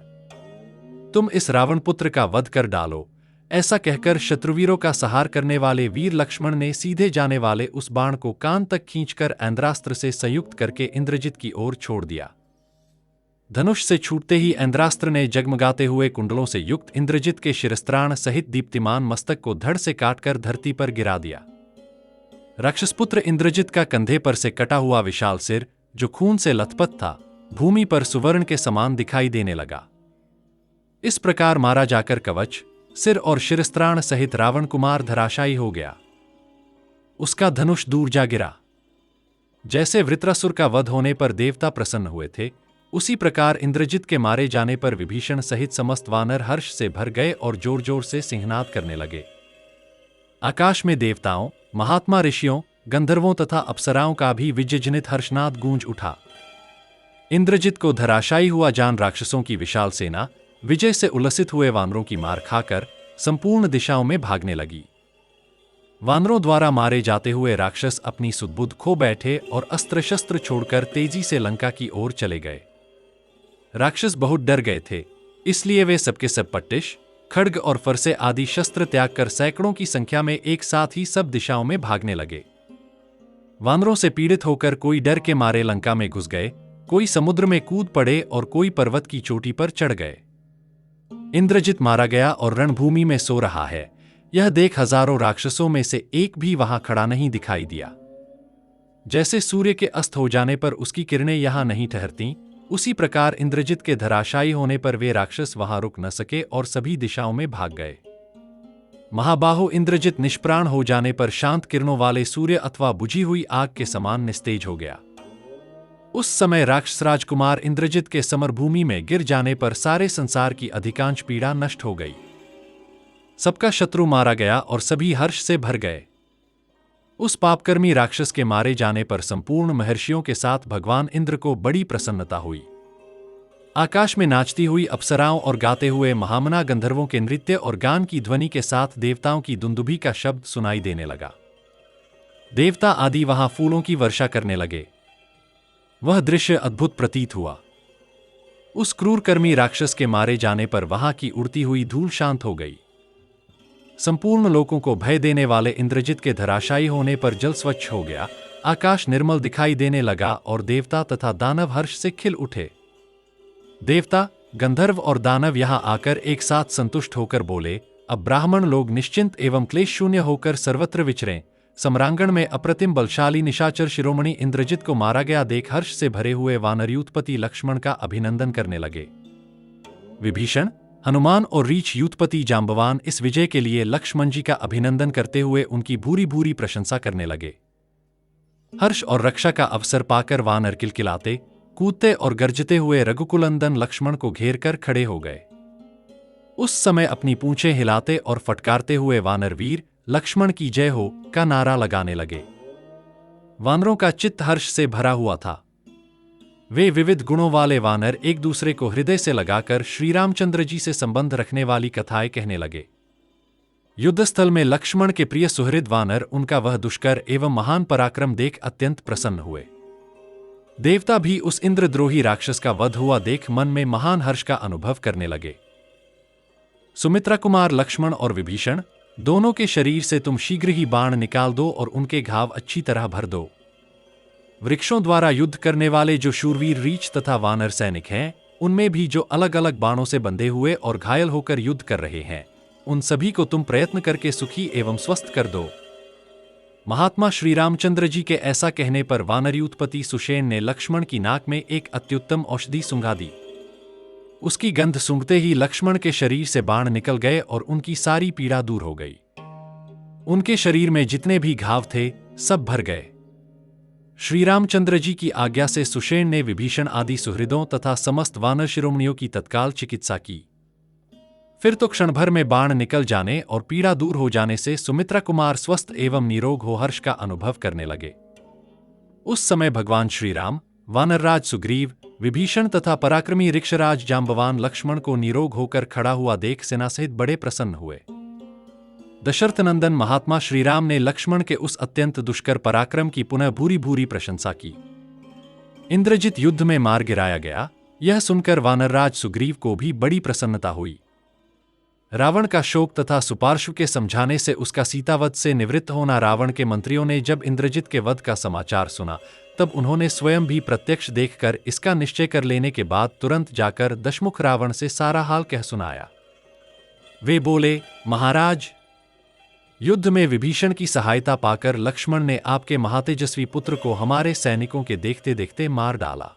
तुम इस रावण पुत्र का वध कर डालो। ऐसा कहकर शत्रुवीरों का सहार करने वाले वीर लक्ष्मण ने सीधे जाने वाले उस बाण को कान तक खींचकर ऐन्द्रास्त्र से संयुक्त करके इंद्रजित की ओर छोड़ दिया। धनुष से छूटते ही ऐन्द्रास्त्र ने जगमगाते हुए कुंडलों से युक्त इंद्रजित के शिरस्त्राण सहित दीप्तिमान मस्तक को धड़ से काटकर धरती पर गिरा दिया। राक्षसपुत्र इंद्रजित का कंधे पर से कटा हुआ विशाल सिर, जो खून से लथपथ था, भूमि पर सुवर्ण के समान दिखाई देने लगा। इस प्रकार मारा जाकर कवच, सिर और शिरस्त्राण सहित रावण कुमार धराशायी हो गया। उसका धनुष दूर जा गिरा। जैसे वृत्रासुर का वध होने पर देवता प्रसन्न हुए थे, उसी प्रकार इंद्रजित के मारे जाने पर विभीषण सहित समस्त वानर हर्ष से भर गए और जोर जोर से सिंहनाद करने लगे। आकाश में देवताओं, महात्मा ऋषियों, गंधर्वों तथा अप्सराओं का भी विजयजनित हर्षनाद गूंज उठा। इंद्रजित को धराशायी हुआ जान राक्षसों की विशाल सेना विजय से उल्लसित हुए वानरों की मार खाकर संपूर्ण दिशाओं में भागने लगी। वानरों द्वारा मारे जाते हुए राक्षस अपनी सुधबुद्ध खो बैठे और अस्त्र शस्त्र छोड़कर तेजी से लंका की ओर चले गए। राक्षस बहुत डर गए थे, इसलिए वे सबके सब पट्टिश, खड्ग और फरसे आदि शस्त्र त्याग कर सैकड़ों की संख्या में एक साथ ही सब दिशाओं में भागने लगे। वानरों से पीड़ित होकर कोई डर के मारे लंका में घुस गए, कोई समुद्र में कूद पड़े और कोई पर्वत की चोटी पर चढ़ गए। इंद्रजित मारा गया और रणभूमि में सो रहा है, यह देख हजारों राक्षसों में से एक भी वहां खड़ा नहीं दिखाई दिया। जैसे सूर्य के अस्त हो जाने पर उसकी किरणें यहां नहीं ठहरती, उसी प्रकार इंद्रजित के धराशायी होने पर वे राक्षस वहां रुक न सके और सभी दिशाओं में भाग गए। महाबाहो इंद्रजित निष्प्राण हो जाने पर शांत किरणों वाले सूर्य अथवा बुझी हुई आग के समान निस्तेज हो गया। उस समय राक्षस राजकुमार इंद्रजित के समरभूमि में गिर जाने पर सारे संसार की अधिकांश पीड़ा नष्ट हो गई। सबका शत्रु मारा गया और सभी हर्ष से भर गए। उस पापकर्मी राक्षस के मारे जाने पर संपूर्ण महर्षियों के साथ भगवान इंद्र को बड़ी प्रसन्नता हुई। आकाश में नाचती हुई अप्सराओं और गाते हुए महामना गंधर्वों के नृत्य और गान की ध्वनि के साथ देवताओं की दुंदुभी का शब्द सुनाई देने लगा। देवता आदि वहां फूलों की वर्षा करने लगे। वह दृश्य अद्भुत प्रतीत हुआ। उस क्रूरकर्मी राक्षस के मारे जाने पर वहां की उड़ती हुई धूल शांत हो गई। संपूर्ण लोकों को भय देने वाले इंद्रजित के धराशायी होने पर जल स्वच्छ हो गया, आकाश निर्मल दिखाई देने लगा और देवता तथा दानव हर्ष से खिल उठे। देवता, गंधर्व और दानव यहां आकर एक साथ संतुष्ट होकर बोले, अब ब्राह्मण लोग निश्चिंत एवं क्लेश शून्य होकर सर्वत्र विचरें, सम्रांगण में अप्रतिम बलशाली निशाचर शिरोमणि इंद्रजित को मारा गया देख हर्ष से भरे हुए वानर यूथपति लक्ष्मण का अभिनंदन करने लगे। विभीषण, हनुमान और रीछ यूथपति जांबवान इस विजय के लिए लक्ष्मण जी का अभिनंदन करते हुए उनकी भूरी भूरी प्रशंसा करने लगे। हर्ष और रक्षा का अवसर पाकर वानर किलकिलाते, कूदते और गरजते हुए रघुकुलंदन लक्ष्मण को घेर कर खड़े हो गए। उस समय अपनी पूंछें हिलाते और फटकारते हुए वानर वीर लक्ष्मण की जय हो का नारा लगाने लगे। वानरों का चित्त हर्ष से भरा हुआ था। वे विविध गुणों वाले वानर एक दूसरे को हृदय से लगाकर श्री रामचंद्र जी से संबंध रखने वाली कथाएं कहने लगे। युद्धस्थल में लक्ष्मण के प्रिय सुहृद वानर उनका वह दुष्कर एवं महान पराक्रम देख अत्यंत प्रसन्न हुए। देवता भी उस इंद्रद्रोही राक्षस का वध हुआ देख मन में महान हर्ष का अनुभव करने लगे। सुमित्रा कुमार लक्ष्मण और विभीषण, दोनों के शरीर से तुम शीघ्र ही बाण निकाल दो और उनके घाव अच्छी तरह भर दो। वृक्षों द्वारा युद्ध करने वाले जो शूरवीर रीछ तथा वानर सैनिक हैं, उनमें भी जो अलग अलग बाणों से बंधे हुए और घायल होकर युद्ध कर रहे हैं, उन सभी को तुम प्रयत्न करके सुखी एवं स्वस्थ कर दो। महात्मा श्री रामचंद्र जी के ऐसा कहने पर वानर यूथपति सुषेण ने लक्ष्मण की नाक में एक अत्युत्तम औषधि सूंघा दी। उसकी गंध सूंघते ही लक्ष्मण के शरीर से बाण निकल गए और उनकी सारी पीड़ा दूर हो गई। उनके शरीर में जितने भी घाव थे सब भर गए। श्री रामचंद्र जी की आज्ञा से सुषेण ने विभीषण आदि सुहृदों तथा समस्त वानर शिरोमणियों की तत्काल चिकित्सा की। फिर तो क्षण भर में बाण निकल जाने और पीड़ा दूर हो जाने से सुमित्रा कुमार स्वस्थ एवं निरोग हो हर्ष का अनुभव करने लगे। उस समय भगवान श्री राम, वानरराज सुग्रीव, विभीषण तथा पराक्रमी ऋक्षराज जांबवान लक्ष्मण को निरोग होकर खड़ा हुआ देख सेना सहित बड़े प्रसन्न हुए। दशरथ नंदन महात्मा श्रीराम ने लक्ष्मण के उस अत्यंत दुष्कर पराक्रम की पुनः भूरी भूरी प्रशंसा की। इंद्रजित युद्ध में मार गिराया गया, यह सुनकर वानरराज सुग्रीव को भी बड़ी प्रसन्नता हुई। रावण का शोक तथा सुपार्श्व के समझाने से उसका सीतावध से निवृत्त होना रावण के मंत्रियों ने जब इंद्रजित के वध का समाचार सुना, तब उन्होंने स्वयं भी प्रत्यक्ष देखकर इसका निश्चय कर लेने के बाद तुरंत जाकर दशमुख रावण से सारा हाल कह सुनाया। वे बोले, महाराज, युद्ध में विभीषण की सहायता पाकर लक्ष्मण ने आपके महातेजस्वी पुत्र को हमारे सैनिकों के देखते देखते मार डाला,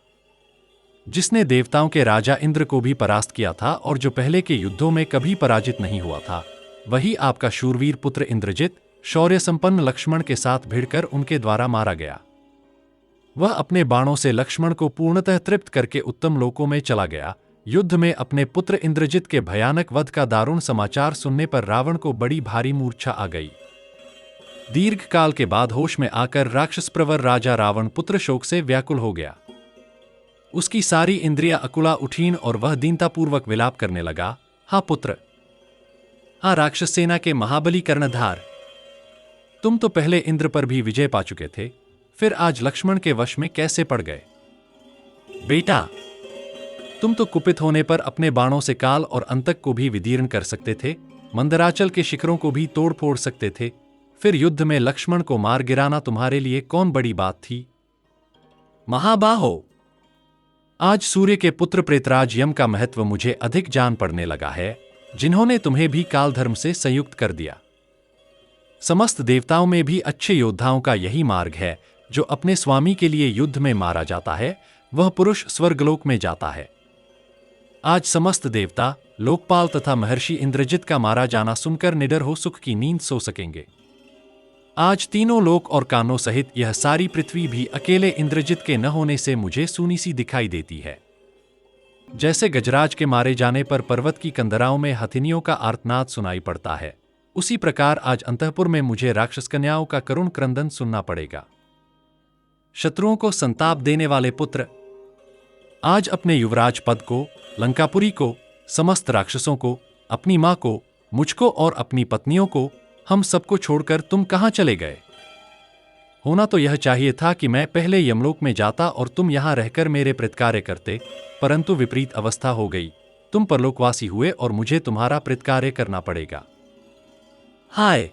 जिसने देवताओं के राजा इंद्र को भी परास्त किया था और जो पहले के युद्धों में कभी पराजित नहीं हुआ था, वही आपका शूरवीर पुत्र इंद्रजित शौर्य संपन्न लक्ष्मण के साथ भिड़कर उनके द्वारा मारा गया। वह अपने बाणों से लक्ष्मण को पूर्णतः तृप्त करके उत्तम लोकों में चला गया। युद्ध में अपने पुत्र इंद्रजित के भयानक वध का दारुण समाचार सुनने पर रावण को बड़ी भारी मूर्छा आ गई। दीर्घ काल के बाद होश में आकर राक्षस प्रवर राजा रावण पुत्र शोक से व्याकुल हो गया। उसकी सारी इंद्रियां अकुला उठीं और वह दीनतापूर्वक विलाप करने लगा, हा पुत्र, हा राक्षस सेना के महाबली कर्णधार, तुम तो पहले इंद्र पर भी विजय पा चुके थे, फिर आज लक्ष्मण के वश में कैसे पड़ गए? बेटा, तुम तो कुपित होने पर अपने बाणों से काल और अंतक को भी विदीर्ण कर सकते थे, मंदराचल के शिखरों को भी तोड़ फोड़ सकते थे, फिर युद्ध में लक्ष्मण को मार गिराना तुम्हारे लिए कौन बड़ी बात थी? महाबाहो, आज सूर्य के पुत्र प्रेतराज यम का महत्व मुझे अधिक जान पड़ने लगा है, जिन्होंने तुम्हें भी काल धर्म से संयुक्त कर दिया। समस्त देवताओं में भी अच्छे योद्धाओं का यही मार्ग है, जो अपने स्वामी के लिए युद्ध में मारा जाता है, वह पुरुष स्वर्गलोक में जाता है। आज समस्त देवता, लोकपाल तथा महर्षि इंद्रजित का मारा जाना सुनकर निडर हो सुख की नींद सो सकेंगे। आज तीनों लोक और कानों सहित यह सारी पृथ्वी भी अकेले इंद्रजित के न होने से मुझे सूनी सी दिखाई देती है। जैसे गजराज के मारे जाने पर पर्वत की कंदराओं में हथिनियों का आर्तनाद सुनाई पड़ता है, उसी प्रकार आज अंतःपुर में मुझे राक्षस कन्याओं का करुण क्रंदन सुनना पड़ेगा। शत्रुओं को संताप देने वाले पुत्र, आज अपने युवराज पद को, लंकापुरी को, समस्त राक्षसों को, अपनी मां को, मुझको और अपनी पत्नियों को, हम सबको छोड़कर तुम कहां चले गए? होना तो यह चाहिए था कि मैं पहले यमलोक में जाता और तुम यहां रहकर मेरे प्रेतकार्य करते, परंतु विपरीत अवस्था हो गई। तुम परलोकवासी हुए और मुझे तुम्हारा प्रेतकार्य करना पड़ेगा। हाय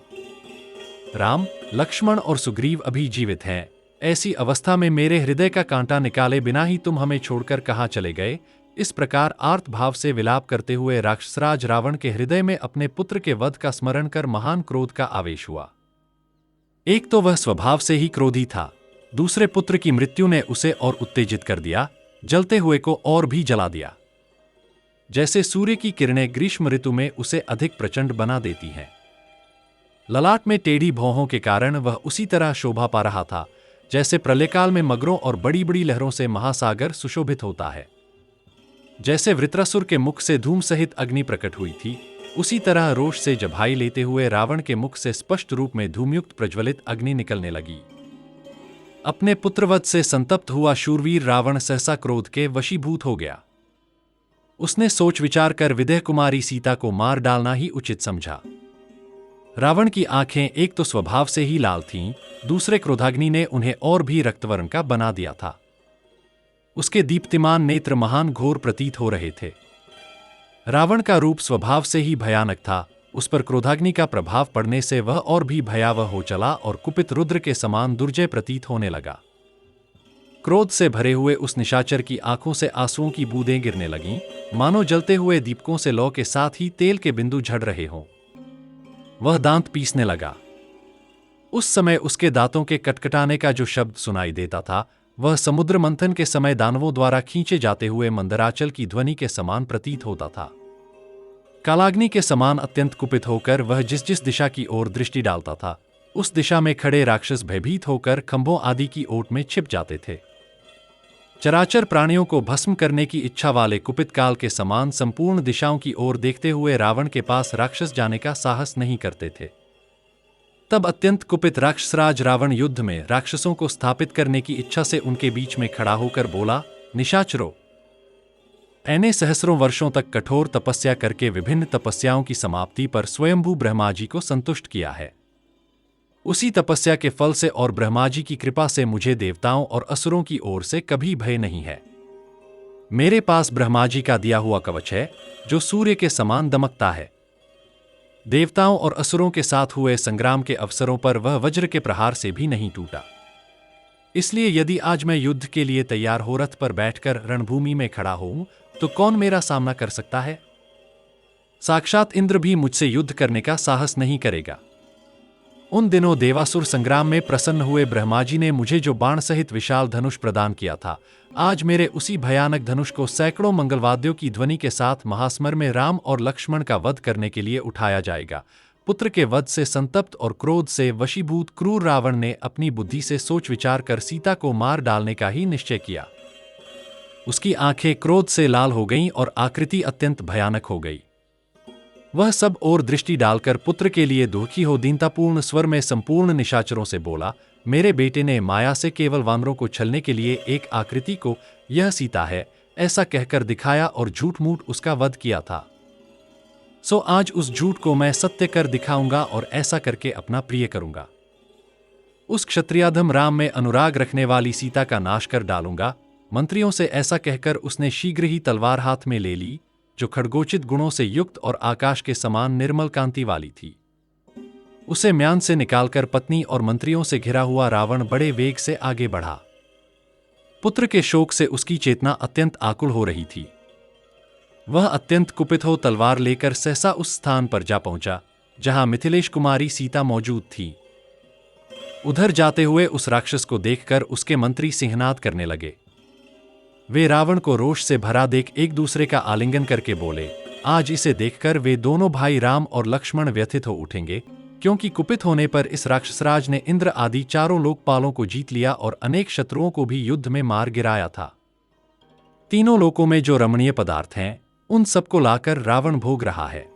राम, लक्ष्मण और सुग्रीव अभी जीवित हैं, ऐसी अवस्था में मेरे हृदय का कांटा निकाले बिना ही तुम हमें छोड़कर कहां चले गए? इस प्रकार आर्त भाव से विलाप करते हुए राक्षसराज रावण के हृदय में अपने पुत्र के वध का स्मरण कर महान क्रोध का आवेश हुआ। एक तो वह स्वभाव से ही क्रोधी था, दूसरे पुत्र की मृत्यु ने उसे और उत्तेजित कर दिया, जलते हुए को और भी जला दिया। जैसे सूर्य की किरणें ग्रीष्म ऋतु में उसे अधिक प्रचंड बना देती हैं। ललाट में टेढ़ी भौहों के कारण वह उसी तरह शोभा पा रहा था जैसे प्रलयकाल में मगरों और बड़ी बड़ी लहरों से महासागर सुशोभित होता है। जैसे वृत्रासुर के मुख से धूम सहित अग्नि प्रकट हुई थी, उसी तरह रोष से जभाई लेते हुए रावण के मुख से स्पष्ट रूप में धूमयुक्त प्रज्वलित अग्नि निकलने लगी। अपने पुत्रवध से संतप्त हुआ शूरवीर रावण सहसा क्रोध के वशीभूत हो गया। उसने सोच विचार कर विदेह कुमारी सीता को मार डालना ही उचित समझा। रावण की आंखें एक तो स्वभाव से ही लाल थीं, दूसरे क्रोधाग्नि ने उन्हें और भी रक्तवर्ण का बना दिया था। उसके दीप्तिमान नेत्र महान घोर प्रतीत हो रहे थे। रावण का रूप स्वभाव से ही भयानक था, उस पर क्रोधाग्नि का प्रभाव पड़ने से वह और भी भयावह हो चला और कुपित रुद्र के समान दुर्जय प्रतीत होने लगा। क्रोध से भरे हुए उस निशाचर की आंखों से आंसुओं की बूंदें गिरने लगीं, मानो जलते हुए दीपकों से लौ के साथ ही तेल के बिंदु झड़ रहे हों। वह दांत पीसने लगा। उस समय उसके दांतों के कटकटाने का जो शब्द सुनाई देता था, वह समुद्र मंथन के समय दानवों द्वारा खींचे जाते हुए मंदराचल की ध्वनि के समान प्रतीत होता था। कालाग्नि के समान अत्यंत कुपित होकर वह जिस जिस दिशा की ओर दृष्टि डालता था, उस दिशा में खड़े राक्षस भयभीत होकर खंभों आदि की ओट में छिप जाते थे। चराचर प्राणियों को भस्म करने की इच्छा वाले कुपित काल के समान संपूर्ण दिशाओं की ओर देखते हुए रावण के पास राक्षस जाने का साहस नहीं करते थे। तब अत्यंत कुपित राक्षसराज रावण युद्ध में राक्षसों को स्थापित करने की इच्छा से उनके बीच में खड़ा होकर बोला, निशाचरों, मैंने सहस्रों वर्षों तक कठोर तपस्या करके विभिन्न तपस्याओं की समाप्ति पर स्वयंभू ब्रह्मा जी को संतुष्ट किया है। उसी तपस्या के फल से और ब्रह्मा जी की कृपा से मुझे देवताओं और असुरों की ओर से कभी भय नहीं है। मेरे पास ब्रह्मा जी का दिया हुआ कवच है, जो सूर्य के समान दमकता है। देवताओं और असुरों के साथ हुए संग्राम के अवसरों पर वह वज्र के प्रहार से भी नहीं टूटा। इसलिए यदि आज मैं युद्ध के लिए तैयार हो रथ पर बैठकर रणभूमि में खड़ा हूं, तो कौन मेरा सामना कर सकता है? साक्षात इंद्र भी मुझसे युद्ध करने का साहस नहीं करेगा। उन दिनों देवासुर संग्राम में प्रसन्न हुए ब्रह्मा जी ने मुझे जो बाण सहित विशाल धनुष प्रदान किया था, आज मेरे उसी भयानक धनुष को सैकड़ों मंगलवाद्यों की ध्वनि के साथ महास्मर में राम और लक्ष्मण का वध करने के लिए उठाया जाएगा। पुत्र के वध से संतप्त और क्रोध से वशीभूत क्रूर रावण ने अपनी बुद्धि से सोच विचार कर सीता को मार डालने का ही निश्चय किया। उसकी आंखें क्रोध से लाल हो गईं और आकृति अत्यंत भयानक हो गई। वह सब ओर दृष्टि डालकर पुत्र के लिए दुखी हो दीनतापूर्ण स्वर में संपूर्ण निशाचरों से बोला, मेरे बेटे ने माया से केवल वानरों को छलने के लिए एक आकृति को यह सीता है ऐसा कहकर दिखाया और झूठ मूठ उसका वध किया था। सो आज उस झूठ को मैं सत्य कर दिखाऊंगा और ऐसा करके अपना प्रिय करूंगा। उस क्षत्रियाधम राम में अनुराग रखने वाली सीता का नाश कर डालूंगा। मंत्रियों से ऐसा कहकर उसने शीघ्र ही तलवार हाथ में ले ली, जो खड्गोचित गुणों से युक्त और आकाश के समान निर्मल कांति वाली थी। उसे म्यान से निकालकर पत्नी और मंत्रियों से घिरा हुआ रावण बड़े वेग से आगे बढ़ा। पुत्र के शोक से उसकी चेतना अत्यंत आकुल हो रही थी। वह अत्यंत कुपित हो तलवार लेकर सहसा उस स्थान पर जा पहुंचा जहां मिथिलेश कुमारी सीता मौजूद थी। उधर जाते हुए उस राक्षस को देखकर उसके मंत्री सिंहनाद करने लगे। वे रावण को रोष से भरा देख एक दूसरे का आलिंगन करके बोले, आज इसे देखकर वे दोनों भाई राम और लक्ष्मण व्यथित हो उठेंगे, क्योंकि कुपित होने पर इस राक्षसराज ने इंद्र आदि चारों लोकपालों को जीत लिया और अनेक शत्रुओं को भी युद्ध में मार गिराया था। तीनों लोकों में जो रमणीय पदार्थ हैं, उन सबको लाकर रावण भोग रहा है।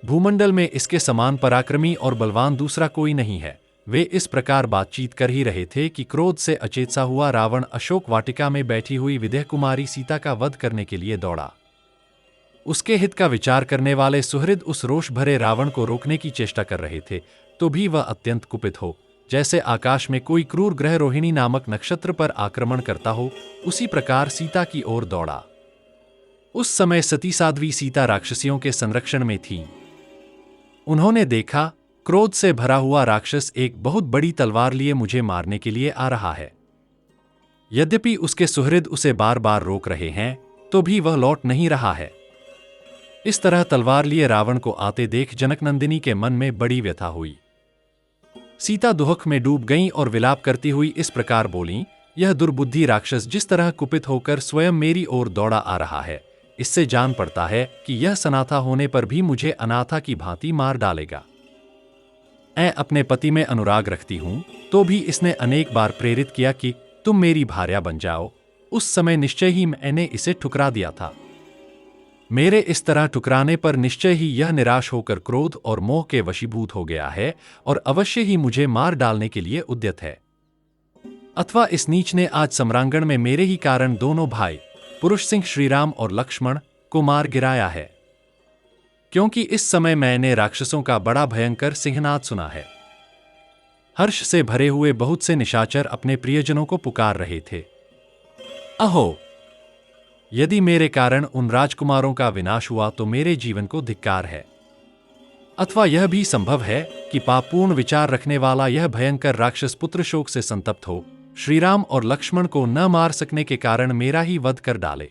भूमंडल में इसके समान पराक्रमी और बलवान दूसरा कोई नहीं है। वे इस प्रकार बातचीत कर ही रहे थे कि क्रोध से अचेतसा हुआ रावण अशोक वाटिका में बैठी हुई विदेह कुमारी सीता का वध करने के लिए दौड़ा। उसके हित का विचार करने वाले सुहृद उस रोष भरे रावण को रोकने की चेष्टा कर रहे थे, तो भी वह अत्यंत कुपित हो, जैसे आकाश में कोई क्रूर ग्रह रोहिणी नामक नक्षत्र पर आक्रमण करता हो, उसी प्रकार सीता की ओर दौड़ा। उस समय सती साध्वी सीता राक्षसियों के संरक्षण में थी। उन्होंने देखा, क्रोध से भरा हुआ राक्षस एक बहुत बड़ी तलवार लिए मुझे मारने के लिए आ रहा है। यद्यपि उसके सुहृद उसे बार बार रोक रहे हैं, तो भी वह लौट नहीं रहा है। इस तरह तलवार लिए रावण को आते देख जनकनंदिनी के मन में बड़ी व्यथा हुई। सीता दुहक में डूब गईं और विलाप करती हुई इस प्रकार बोलीं, यह दुर्बुद्धि राक्षस जिस तरह कुपित होकर स्वयं मेरी ओर दौड़ा आ रहा है, इससे जान पड़ता है कि यह सनाथा होने पर भी मुझे अनाथा की भांति मार डालेगा। मैं अपने पति में अनुराग रखती हूं, तो भी इसने अनेक बार प्रेरित किया कि तुम मेरी भार्या बन जाओ। उस समय निश्चय ही मैंने इसे ठुकरा दिया था। मेरे इस तरह ठुकराने पर निश्चय ही यह निराश होकर क्रोध और मोह के वशीभूत हो गया है और अवश्य ही मुझे मार डालने के लिए उद्यत है। अथवा इस नीच ने आज सम्रांगण में मेरे ही कारण दोनों भाई पुरुष सिंह श्रीराम और लक्ष्मण को मार गिराया है, क्योंकि इस समय मैंने राक्षसों का बड़ा भयंकर सिंहनाद सुना है। हर्ष से भरे हुए बहुत से निशाचर अपने प्रियजनों को पुकार रहे थे। अहो, यदि मेरे कारण उन राजकुमारों का विनाश हुआ तो मेरे जीवन को धिक्कार है। अथवा यह भी संभव है कि पापपूर्ण विचार रखने वाला यह भयंकर राक्षस पुत्र शोक से संतप्त हो, श्रीराम और लक्ष्मण को न मार सकने के कारण मेरा ही वध कर डाले।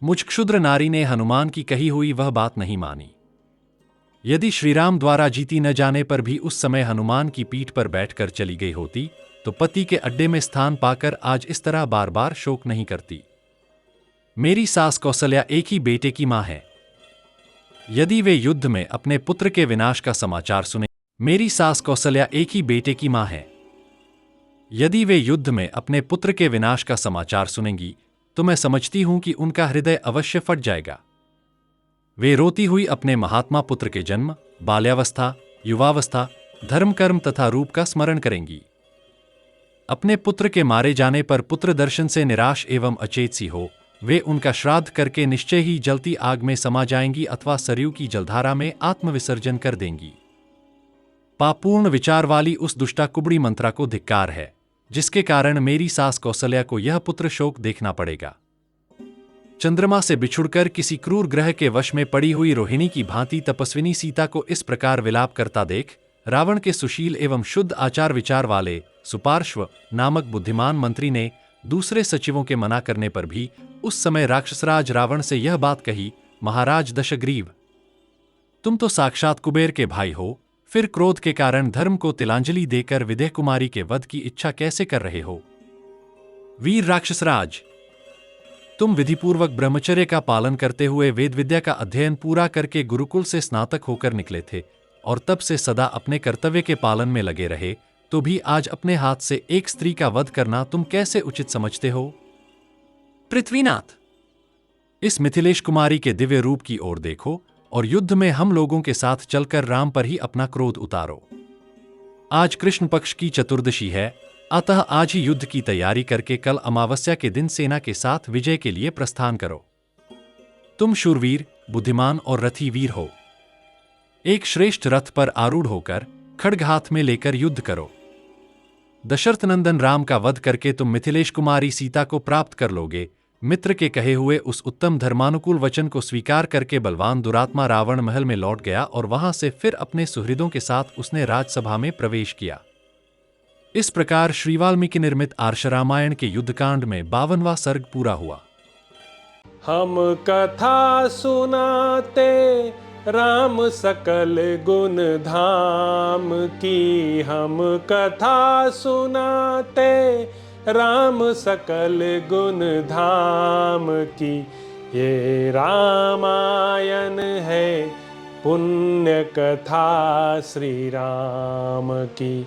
मुझ क्षुद्र नारी ने हनुमान की कही हुई वह बात नहीं मानी। यदि श्रीराम द्वारा जीती न जाने पर भी उस समय हनुमान की पीठ पर बैठकर चली गई होती, तो पति के अड्डे में स्थान पाकर आज इस तरह बार बार शोक नहीं करती। मेरी सास कौशल्या एक ही बेटे की मां है। यदि वे युद्ध में अपने पुत्र के विनाश का समाचार सुने, मेरी सास कौशल्या एक ही बेटे की मां है। यदि वे युद्ध में अपने पुत्र के विनाश का समाचार सुनेंगी, तो मैं समझती हूं कि उनका हृदय अवश्य फट जाएगा। वे रोती हुई अपने महात्मा पुत्र के जन्म, बाल्यावस्था, युवावस्था, धर्म कर्म तथा रूप का स्मरण करेंगी। अपने पुत्र के मारे जाने पर पुत्र दर्शन से निराश एवं अचेत सी हो, वे उनका श्राद्ध करके निश्चय ही जलती आग में समा जाएंगी अथवा सरयू की जलधारा में आत्मविसर्जन कर देंगी। पापपूर्ण विचार वाली उस दुष्टा कुबड़ी मंत्रा को धिक्कार है, जिसके कारण मेरी सास कौशल्या को यह पुत्र शोक देखना पड़ेगा। चंद्रमा से बिछुड़कर किसी क्रूर ग्रह के वश में पड़ी हुई रोहिणी की भांति तपस्विनी सीता को इस प्रकार विलाप करता देख रावण के सुशील एवं शुद्ध आचार विचार वाले सुपार्श्व नामक बुद्धिमान मंत्री ने दूसरे सचिवों के मना करने पर भी उस समय राक्षसराज रावण से यह बात कही, महाराज दशग्रीव, तुम तो साक्षात कुबेर के भाई हो, फिर क्रोध के कारण धर्म को तिलांजलि देकर विदेह कुमारी के वध की इच्छा कैसे कर रहे हो? वीर राक्षसराज, तुम विधिपूर्वक ब्रह्मचर्य का पालन करते हुए वेद विद्या का अध्ययन पूरा करके गुरुकुल से स्नातक होकर निकले थे और तब से सदा अपने कर्तव्य के पालन में लगे रहे, तो भी आज अपने हाथ से एक स्त्री का वध करना तुम कैसे उचित समझते हो? पृथ्वीनाथ, इस मिथिलेश कुमारी के दिव्य रूप की ओर देखो और युद्ध में हम लोगों के साथ चलकर राम पर ही अपना क्रोध उतारो। आज कृष्ण पक्ष की चतुर्दशी है, अतः आज ही युद्ध की तैयारी करके कल अमावस्या के दिन सेना के साथ विजय के लिए प्रस्थान करो। तुम शूरवीर, बुद्धिमान और रथी वीर हो। एक श्रेष्ठ रथ पर आरूढ़ होकर खड्ग हाथ में लेकर युद्ध करो। दशरथ नंदन राम का वध करके तुम मिथिलेश कुमारी सीता को प्राप्त कर लोगे। मित्र के कहे हुए उस उत्तम धर्मानुकूल वचन को स्वीकार करके बलवान दुरात्मा रावण महल में लौट गया और वहां से फिर अपने सुहृदों के साथ उसने राजसभा में प्रवेश किया। इस प्रकार श्री वाल्मीकि निर्मित आर्ष रामायण के युद्धकांड में 52वां सर्ग पूरा हुआ। हम कथा सुनाते राम सकल गुण धाम की, हम कथा सुनाते राम सकल गुण धाम की। ये रामायण है पुण्य कथा श्री राम की,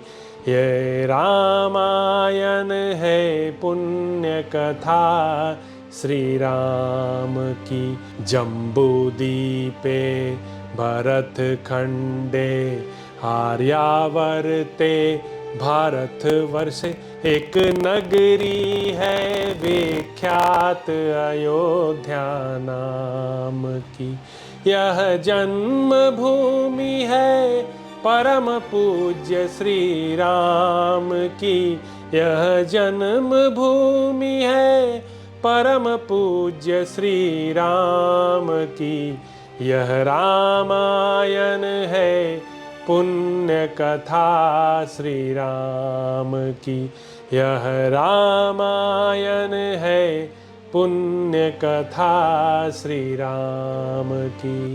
ये रामायण है पुण्य कथा श्री राम की। जम्बूदीपे भरत खंडे आर्यावर्ते भारत वर्षे एक नगरी है विख्यात अयोध्या नाम की। यह जन्म भूमि है परम पूज्य श्री राम की, यह जन्म भूमि है परम पूज्य श्री राम की। यह रामायण है पुण्य कथा श्री राम की, यह रामायण है पुण्य कथा श्री राम की।